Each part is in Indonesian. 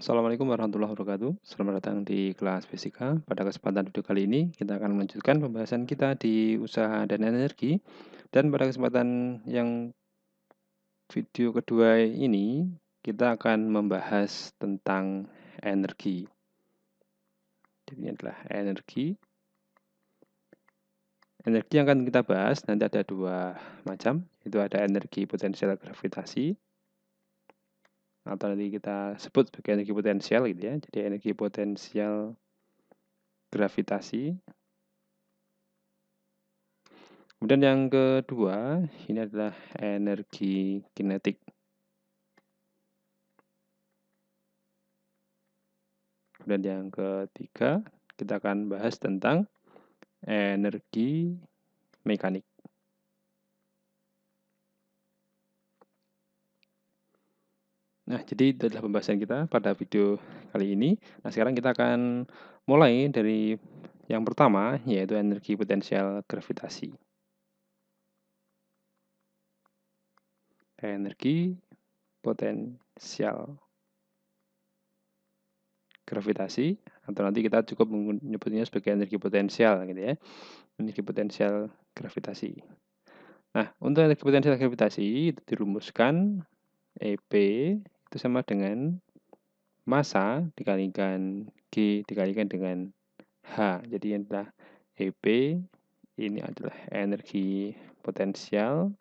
Assalamualaikum warahmatullahi wabarakatuh. Selamat datang di kelas fisika. Pada kesempatan video kali ini, kita akan melanjutkan pembahasan kita di usaha dan energi. Dan pada kesempatan yang video kedua ini, kita akan membahas tentang energi. Jadi ini adalah energi. Energi yang akan kita bahas nanti ada dua macam, yaitu ada energi potensial gravitasi, atau nanti kita sebut sebagai energi potensial gitu ya. Jadi energi potensial gravitasi. Kemudian yang kedua, ini adalah energi kinetik. Kemudian yang ketiga, kita akan bahas tentang energi mekanik. Nah, jadi itu adalah pembahasan kita pada video kali ini. Nah, sekarang kita akan mulai dari yang pertama, yaitu energi potensial gravitasi. Energi potensial gravitasi, atau nanti kita cukup menyebutnya sebagai energi potensial gitu ya. Energi potensial gravitasi. Nah, untuk energi potensial gravitasi itu dirumuskan EP itu sama dengan massa dikalikan G dikalikan dengan H. Jadi ini adalah EP, ini adalah energi potensial.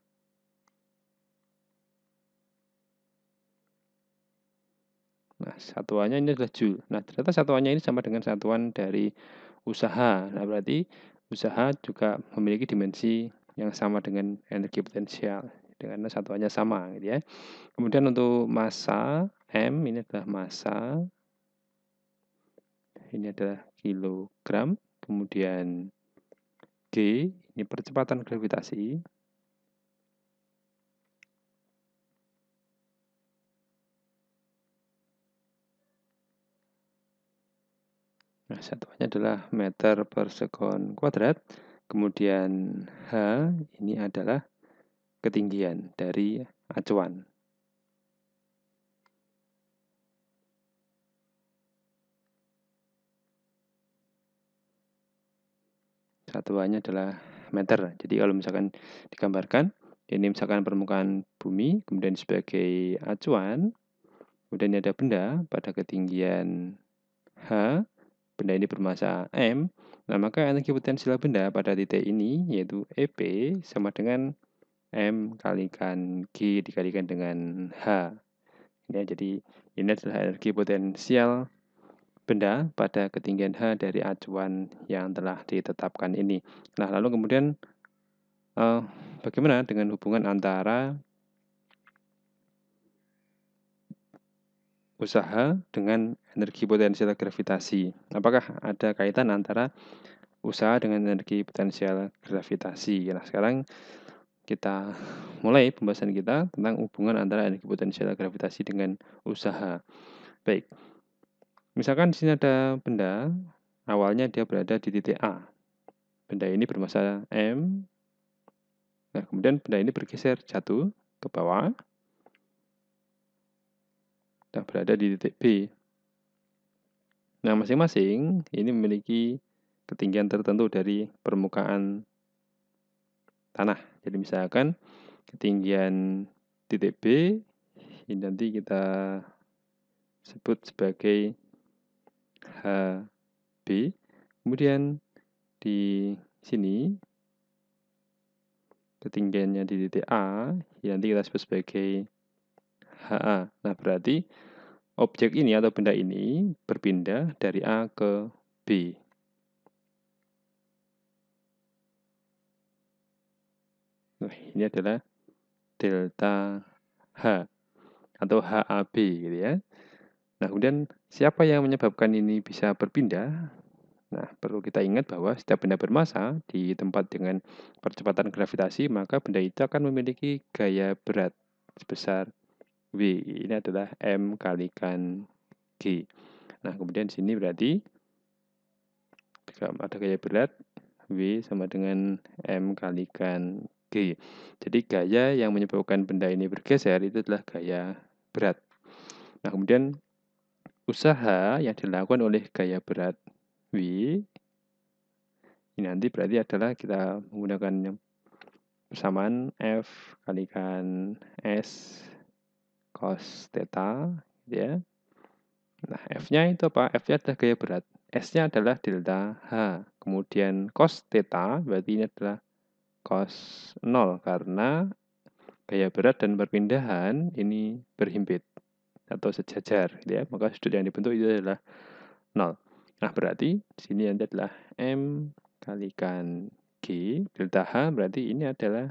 Nah, satuannya ini adalah Joule. Nah, ternyata satuannya ini sama dengan satuan dari usaha. Nah, berarti usaha juga memiliki dimensi yang sama dengan energi potensial. Karena satuannya sama gitu ya. Kemudian untuk massa M ini adalah massa. Ini adalah kilogram. Kemudian G ini percepatan gravitasi. Nah, satuannya adalah meter per sekon kuadrat. Kemudian H ini adalah ketinggian dari acuan. Satuannya adalah meter. Jadi kalau misalkan digambarkan, ini misalkan permukaan bumi, kemudian sebagai acuan, kemudian ada benda pada ketinggian H, benda ini bermassa M, nah maka energi potensial benda pada titik ini, yaitu EP, sama dengan M kalikan G dikalikan dengan H. Ya, jadi ini adalah energi potensial benda pada ketinggian H dari acuan yang telah ditetapkan ini. Nah, lalu kemudian bagaimana dengan hubungan antara usaha dengan energi potensial gravitasi? Apakah ada kaitan antara usaha dengan energi potensial gravitasi? Nah, sekarang kita mulai pembahasan kita tentang hubungan antara energi potensial gravitasi dengan usaha. Baik, misalkan di sini ada benda, awalnya dia berada di titik A. Benda ini bermassa M. Nah, kemudian benda ini bergeser jatuh ke bawah dan berada di titik B. Nah, masing-masing ini memiliki ketinggian tertentu dari permukaan tanah. Jadi misalkan ketinggian titik B ini nanti kita sebut sebagai HB. Kemudian di sini ketinggiannya di titik A ini nanti kita sebut sebagai HA. Nah, berarti objek ini atau benda ini berpindah dari A ke B. Nah, ini adalah delta H atau HAB gitu ya. Nah, kemudian siapa yang menyebabkan ini bisa berpindah? Nah, perlu kita ingat bahwa setiap benda bermassa di tempat dengan percepatan gravitasi, maka benda itu akan memiliki gaya berat sebesar W. Ini adalah M kalikan G. Nah, kemudian di sini berarti ada gaya berat W sama dengan M kalikan G. Jadi gaya yang menyebabkan benda ini bergeser itu adalah gaya berat. Nah, kemudian usaha yang dilakukan oleh gaya berat W, ini nanti berarti adalah kita menggunakan yang persamaan F kalikan S cos theta, ya. Nah, F-nya itu apa? F-nya adalah gaya berat. S-nya adalah delta H. Kemudian cos theta berarti ini adalah cos 0 karena gaya berat dan perpindahan ini berhimpit atau sejajar, ya. Maka sudut yang dibentuk itu adalah 0. Nah, berarti di sini adalah M kalikan G, delta H berarti ini adalah,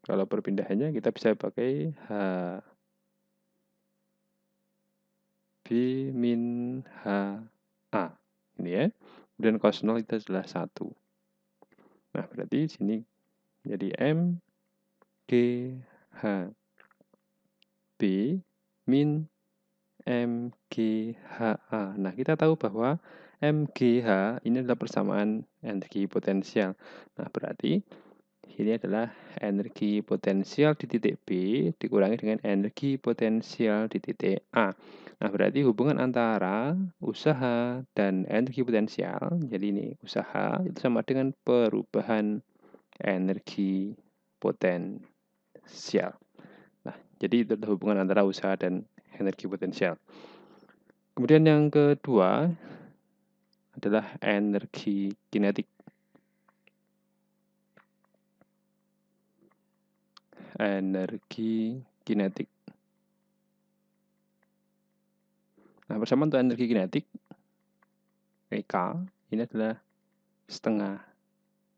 kalau perpindahannya kita bisa pakai H B min H A. Ini ya. Kemudian cos 0 itu adalah 1. Nah, berarti di sini jadi M G H B min M G H A. Nah, kita tahu bahwa M G H ini adalah persamaan energi potensial. Nah, berarti ini adalah energi potensial di titik B dikurangi dengan energi potensial di titik A. Nah, berarti hubungan antara usaha dan energi potensial, jadi ini usaha itu sama dengan perubahan energi potensial. Nah, jadi itu adalah hubungan antara usaha dan energi potensial. Kemudian yang kedua adalah energi kinetik. Energi kinetik. Nah, persamaan untuk energi kinetik EK ini adalah setengah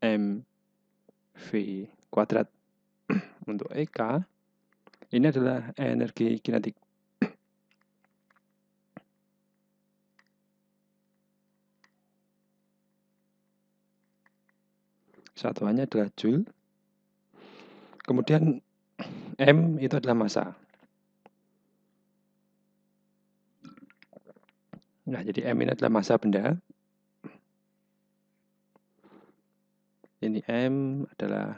mv kuadrat. Untuk EK ini adalah energi kinetik. Satuannya adalah joule. Kemudian M itu adalah massa. Nah, jadi M ini adalah massa benda. Ini M adalah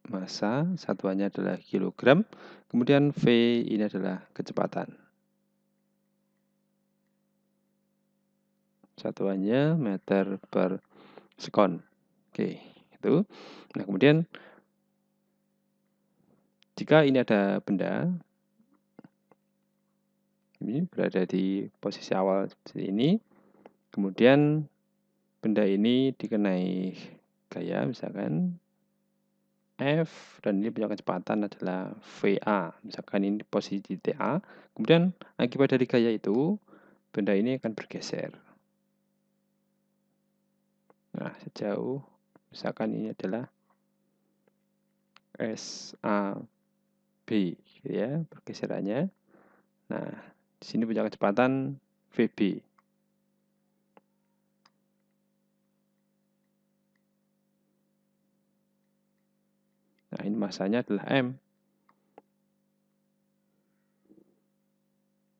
massa, satuannya adalah kilogram. Kemudian V ini adalah kecepatan. Satuannya meter per sekon. Oke, itu. Nah, kemudian jika ini ada benda, ini berada di posisi awal seperti ini, kemudian benda ini dikenai gaya, misalkan F, dan ini punya kecepatan adalah VA, misalkan ini posisi titik A, kemudian akibat dari gaya itu, benda ini akan bergeser. Nah, sejauh, misalkan ini adalah SAB, gitu ya, pergeserannya. Nah, di sini punya kecepatan VB. Nah, ini massanya adalah M.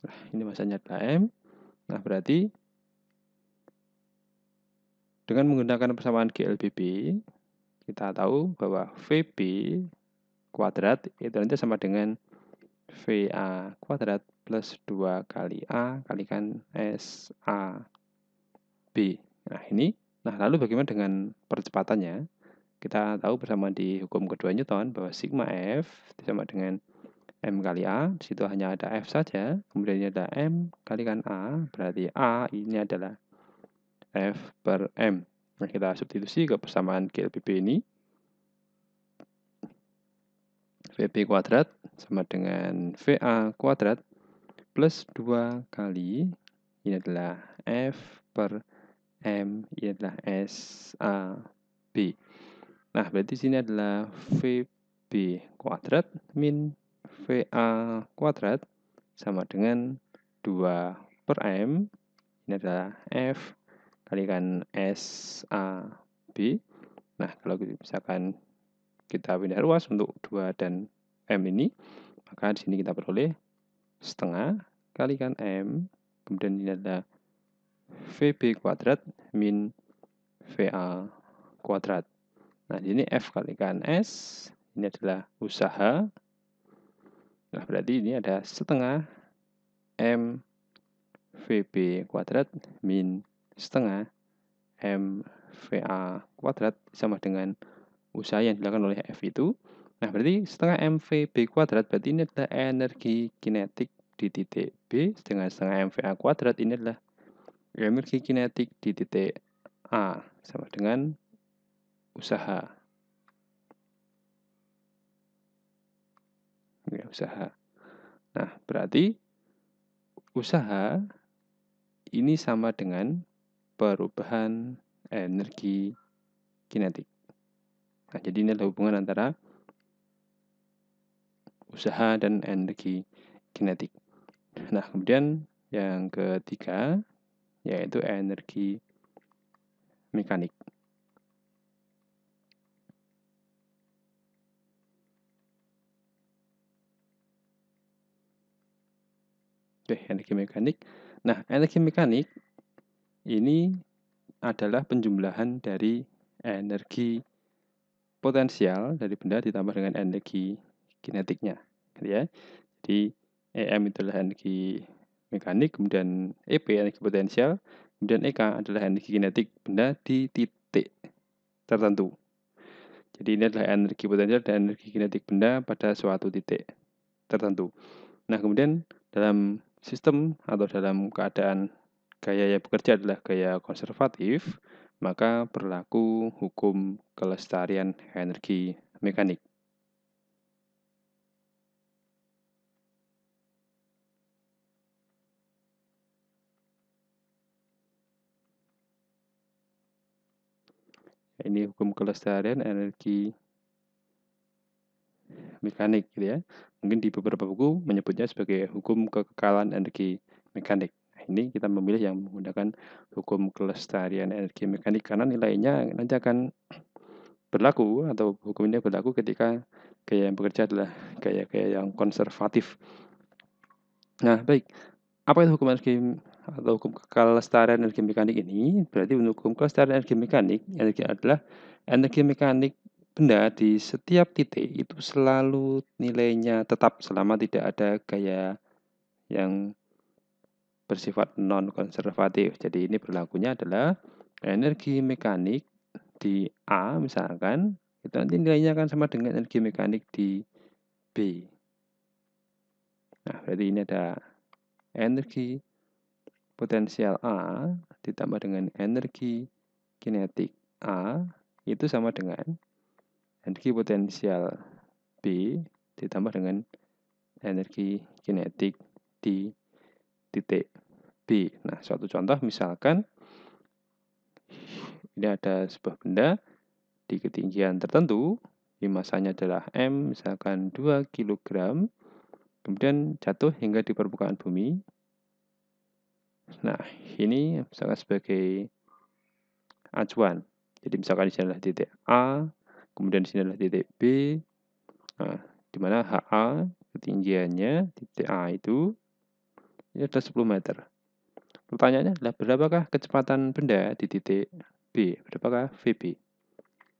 Nah, ini massanya adalah M. Nah, berarti dengan menggunakan persamaan GLBB, kita tahu bahwa VB kuadrat itu nanti sama dengan VA kuadrat plus 2 kali A kalikan SAB. Nah, ini. Nah, lalu bagaimana dengan percepatannya? Kita tahu bersama di hukum kedua Newton bahwa sigma F sama dengan M kali A. Di situ hanya ada F saja. Kemudian ini ada M kalikan A. Berarti A ini adalah F per M. Nah, kita substitusi ke persamaan GLBB ini. VB kuadrat sama dengan VA kuadrat plus 2 kali, ini adalah F per M, ini adalah SAB. Nah, berarti sini adalah VB kuadrat min VA kuadrat sama dengan 2 per M, ini adalah F kalikan SAB. Nah, kalau misalkan kita pindah ruas untuk 2 dan M ini, maka di sini kita peroleh setengah kalikan M, kemudian ini adalah VB kuadrat min VA kuadrat. Nah, ini F kalikan S, ini adalah usaha. Nah, berarti ini ada setengah M VB kuadrat min setengah M VA kuadrat sama dengan usaha yang dilakukan oleh F itu. Nah, berarti setengah MVB kuadrat berarti ini adalah energi kinetik di titik B, setengah MVA kuadrat ini adalah energi kinetik di titik A sama dengan usaha. Ya, usaha. Nah, berarti usaha ini sama dengan perubahan energi kinetik. Nah, jadi ini adalah hubungan antara usaha dan energi kinetik. Nah, kemudian yang ketiga yaitu energi mekanik. Oke, energi mekanik. Nah, energi mekanik ini adalah penjumlahan dari energi potensial dari benda ditambah dengan energi kinetiknya, gitu ya. Jadi EM itu adalah energi mekanik, kemudian EP energi potensial, kemudian EK adalah energi kinetik benda di titik tertentu. Jadi ini adalah energi potensial dan energi kinetik benda pada suatu titik tertentu. Nah, kemudian dalam sistem atau dalam keadaan gaya yang bekerja adalah gaya konservatif, maka berlaku hukum kelestarian energi mekanik. Ini hukum kelestarian energi mekanik, gitu ya. Mungkin di beberapa buku menyebutnya sebagai hukum kekekalan energi mekanik. Nah, ini kita memilih yang menggunakan hukum kelestarian energi mekanik karena nilainya nanti akan berlaku atau hukum ini berlaku ketika gaya yang bekerja adalah gaya-gaya yang konservatif. Nah, baik. Apa itu hukum energi atau hukum kelestarian energi mekanik ini? Berarti untuk hukum kelestarian energi mekanik, energi adalah energi mekanik benda di setiap titik itu selalu nilainya tetap selama tidak ada gaya yang bersifat non-konservatif. Jadi ini berlakunya adalah energi mekanik di A misalkan, itu nanti nilainya akan sama dengan energi mekanik di B. Nah, berarti ini ada energi potensial A ditambah dengan energi kinetik A itu sama dengan energi potensial B ditambah dengan energi kinetik di titik B. Nah, suatu contoh misalkan ini ada sebuah benda di ketinggian tertentu, masanya adalah M, misalkan 2 kg, kemudian jatuh hingga di permukaan bumi. Nah, ini misalkan sebagai acuan. Jadi misalkan di sini adalah titik A, kemudian di sini adalah titik B. Nah, di mana HA ketinggiannya titik A itu ini adalah 10 meter. Pertanyaannya adalah berapakah kecepatan benda di titik B? Berapakah VB?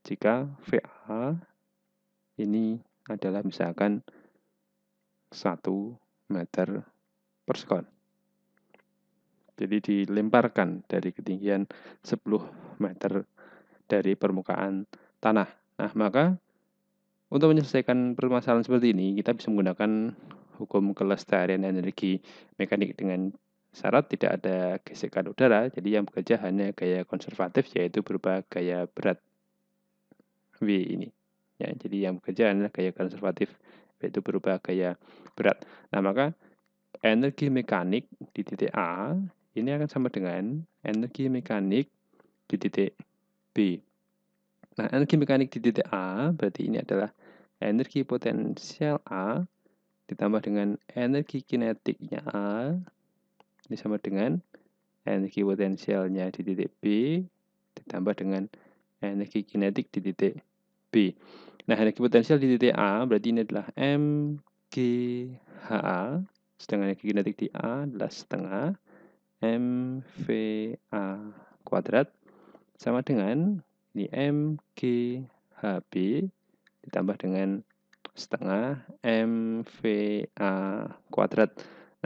Jika VA ini adalah misalkan 1 meter per sekon. Jadi dilemparkan dari ketinggian 10 meter dari permukaan tanah. Nah, maka untuk menyelesaikan permasalahan seperti ini, kita bisa menggunakan hukum kelestarian energi mekanik dengan syarat tidak ada gesekan udara. Jadi yang bekerja hanya gaya konservatif, yaitu berupa gaya berat V ini. Ya, jadi yang bekerja adalah gaya konservatif, yaitu berupa gaya berat. Nah, maka energi mekanik di titik A ini akan sama dengan energi mekanik di titik B. Nah, energi mekanik di titik A berarti ini adalah energi potensial A ditambah dengan energi kinetiknya A. Ini sama dengan energi potensialnya di titik B ditambah dengan energi kinetik di titik B. Nah, energi potensial di titik A berarti ini adalah MGHA, sedangkan energi kinetik di A adalah setengah MVA kuadrat sama dengan ini MGHB ditambah dengan setengah MVA kuadrat.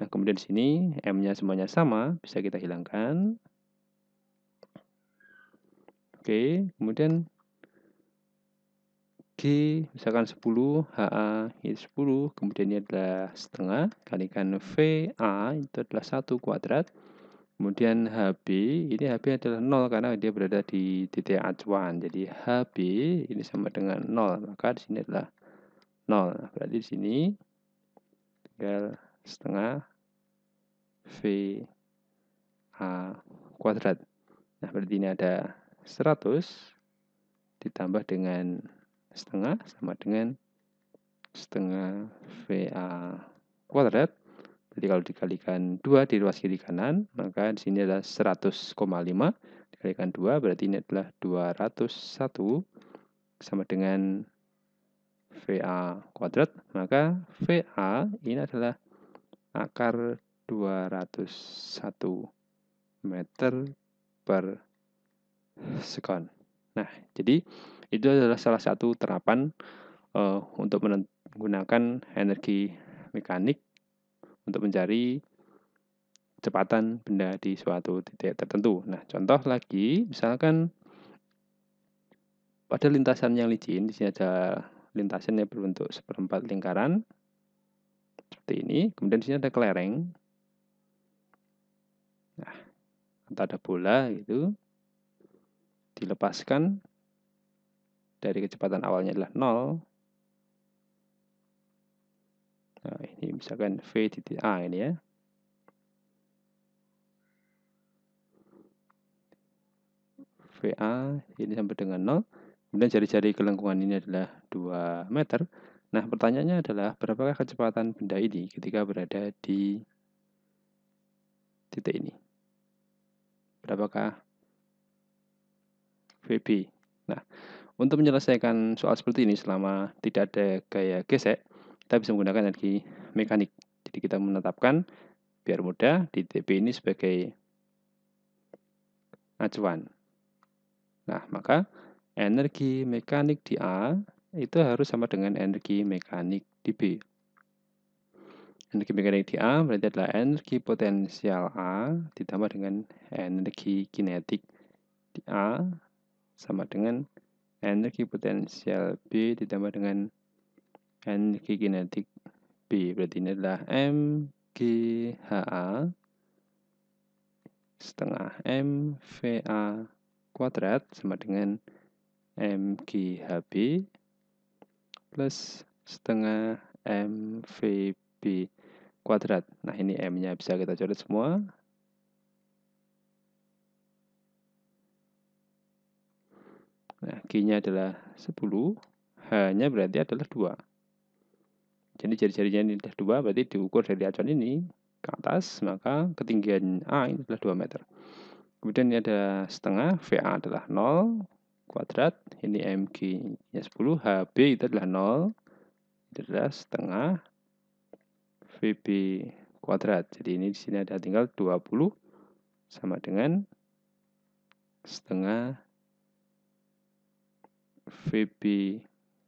Nah, kemudian di sini M-nya semuanya sama, bisa kita hilangkan. Oke, kemudian G misalkan 10, HA ini 10, kemudian ini adalah setengah, kalikan VA itu adalah 1 kuadrat. Kemudian HB, ini HB adalah 0 karena dia berada di titik acuan. Jadi HB ini sama dengan 0, maka di sini adalah 0. Nah, berarti di sini tinggal setengah VA kuadrat. Nah, berarti ini ada 100 ditambah dengan setengah sama dengan setengah VA kuadrat. Jadi kalau dikalikan 2 di ruas kiri kanan, maka di sini adalah 100,5 dikalikan 2 berarti ini adalah 201 sama dengan VA kuadrat. Maka VA ini adalah akar 201 meter per sekon. Nah, jadi itu adalah salah satu terapan untuk menggunakan energi mekanik untuk mencari kecepatan benda di suatu titik tertentu. Nah, contoh lagi, misalkan pada lintasan yang licin, di sini ada lintasan yang berbentuk seperempat lingkaran, seperti ini. Kemudian di sini ada kelereng. Nah, atau ada bola gitu. Dilepaskan dari kecepatan awalnya adalah 0. Nah, ini misalkan V titik A ini ya. VA ini sampai dengan 0. Kemudian jari-jari kelengkungan ini adalah 2 meter. Nah, pertanyaannya adalah berapakah kecepatan benda ini ketika berada di titik ini? Berapakah VB? Nah, untuk menyelesaikan soal seperti ini selama tidak ada gaya gesek, kita bisa menggunakan energi mekanik. Jadi kita menetapkan biar mudah di titik B ini sebagai acuan. Nah, maka energi mekanik di A itu harus sama dengan energi mekanik di B. Energi mekanik di A berarti adalah energi potensial A ditambah dengan energi kinetik di A sama dengan energi potensial B ditambah dengan energi kinetik B. Berarti ini adalah MGHA setengah MVA kuadrat sama dengan MGHB plus setengah MVB kuadrat. Nah, ini M-nya bisa kita coret semua. Nah, G-nya adalah 10, H-nya berarti adalah 2. Jadi jari-jarinya ini adalah 2, berarti diukur dari acuan ini ke atas, maka ketinggian A ini adalah 2 meter. Kemudian ini ada setengah, VA adalah 0 kuadrat, ini MG-nya 10, HB itu adalah 0, itu adalah setengah VB kuadrat. Jadi ini di sini ada tinggal 20 sama dengan setengah VB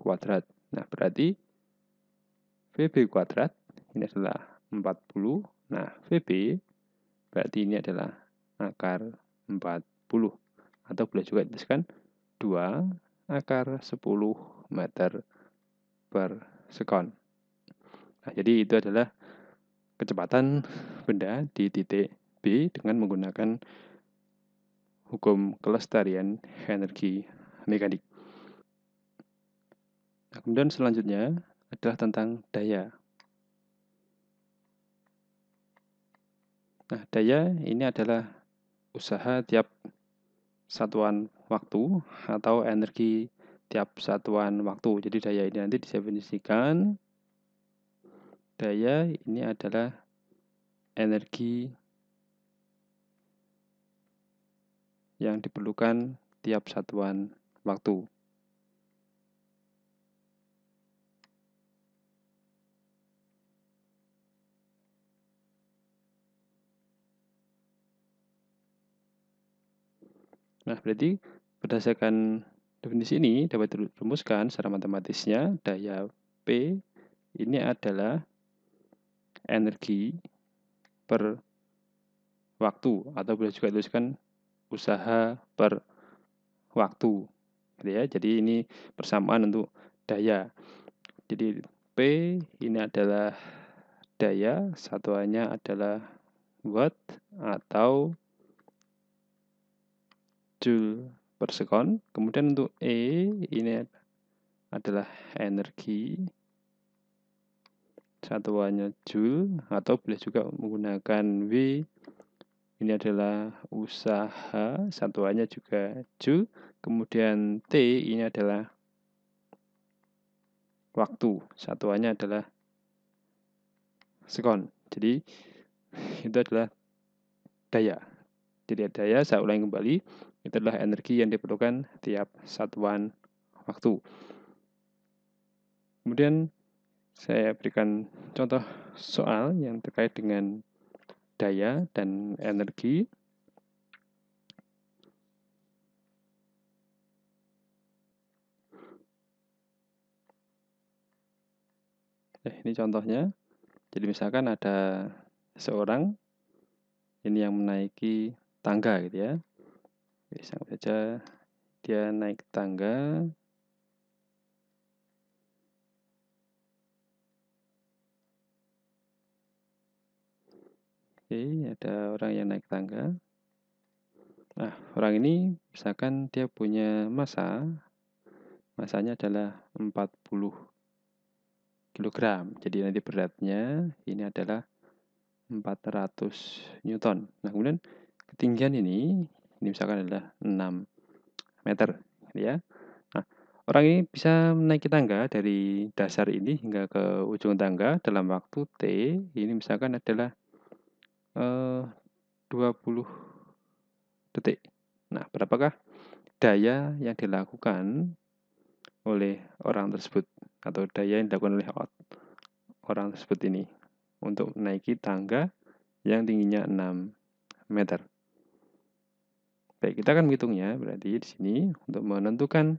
kuadrat. Nah, berarti VB kuadrat ini adalah 40. Nah, VB berarti ini adalah akar 40. Atau boleh juga dituliskan 2 akar 10 meter per sekon. Nah, jadi itu adalah kecepatan benda di titik B dengan menggunakan hukum kelestarian energi mekanik. Nah, kemudian selanjutnya adalah tentang daya. Nah, daya ini adalah usaha tiap satuan waktu atau energi tiap satuan waktu. Jadi daya ini nanti didefinisikan. Daya ini adalah energi yang diperlukan tiap satuan waktu. Nah, berarti berdasarkan definisi ini dapat dirumuskan secara matematisnya daya P ini adalah energi per waktu, atau boleh juga tuliskan usaha per waktu, gitu ya. Jadi ini persamaan untuk daya. Jadi P ini adalah daya, satuannya adalah watt atau joule per sekon. Kemudian untuk E ini adalah energi, satuannya joule, atau boleh juga menggunakan W. Ini adalah usaha, satuannya juga joule. Kemudian T ini adalah waktu, satuannya adalah sekon. Jadi itu adalah daya. Jadi daya, saya ulangi kembali, itu adalah energi yang diperlukan tiap satuan waktu. Kemudian saya berikan contoh soal yang terkait dengan daya dan energi. Ini contohnya. Jadi misalkan ada seorang ini yang menaiki tangga gitu ya. Bisa saja dia naik tangga. Oke, ada orang yang naik tangga. Nah, orang ini misalkan dia punya masanya adalah 40 kg. Jadi nanti beratnya ini adalah 400 Newton. Nah, kemudian ketinggian ini misalkan adalah 6 meter, gitu ya. Nah, orang ini bisa menaiki tangga dari dasar ini hingga ke ujung tangga dalam waktu T, ini misalkan adalah 20 detik. Nah, berapakah daya yang dilakukan oleh orang tersebut, atau daya yang dilakukan oleh orang tersebut ini untuk menaiki tangga yang tingginya 6 meter. Baik, kita akan menghitungnya. Berarti di sini untuk menentukan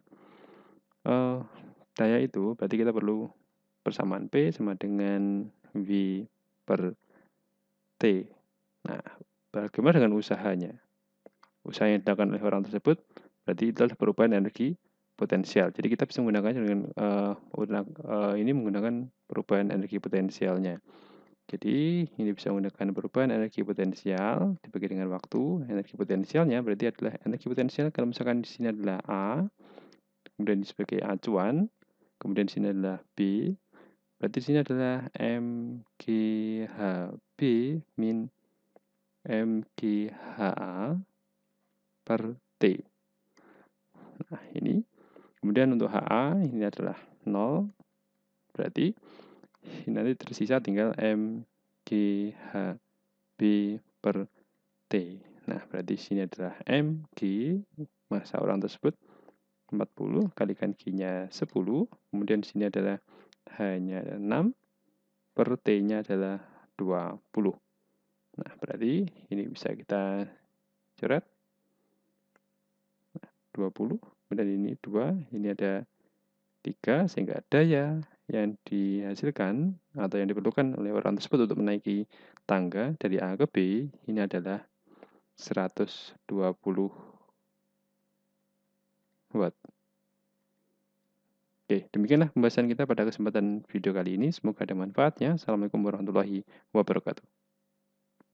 daya itu, berarti kita perlu persamaan P sama dengan V per T. Nah, bagaimana dengan usahanya? Usaha yang dilakukan oleh orang tersebut berarti itu adalah perubahan energi potensial. Jadi kita bisa menggunakannya dengan ini menggunakan perubahan energi potensialnya. Jadi ini bisa menggunakan perubahan energi potensial dibagi dengan waktu. Energi potensialnya berarti adalah energi potensial kalau misalkan di sini adalah A, kemudian sebagai acuan, kemudian di sini adalah B, berarti di sini adalah MGHB min MGHA per T. Nah, ini. Kemudian untuk HA ini adalah 0. Berarti ini nanti tersisa tinggal MGHB per T. Nah, berarti sini adalah MG, massa orang tersebut 40, kalikan G-nya 10. Kemudian sini adalah H-nya 6, per T-nya adalah 20. Nah, berarti ini bisa kita coret. 20, kemudian ini 2, ini ada 3, sehingga daya yang dihasilkan atau yang diperlukan oleh orang tersebut untuk menaiki tangga dari A ke B ini adalah 120 watt. Oke, demikianlah pembahasan kita pada kesempatan video kali ini. Semoga ada manfaatnya. Assalamualaikum warahmatullahi wabarakatuh.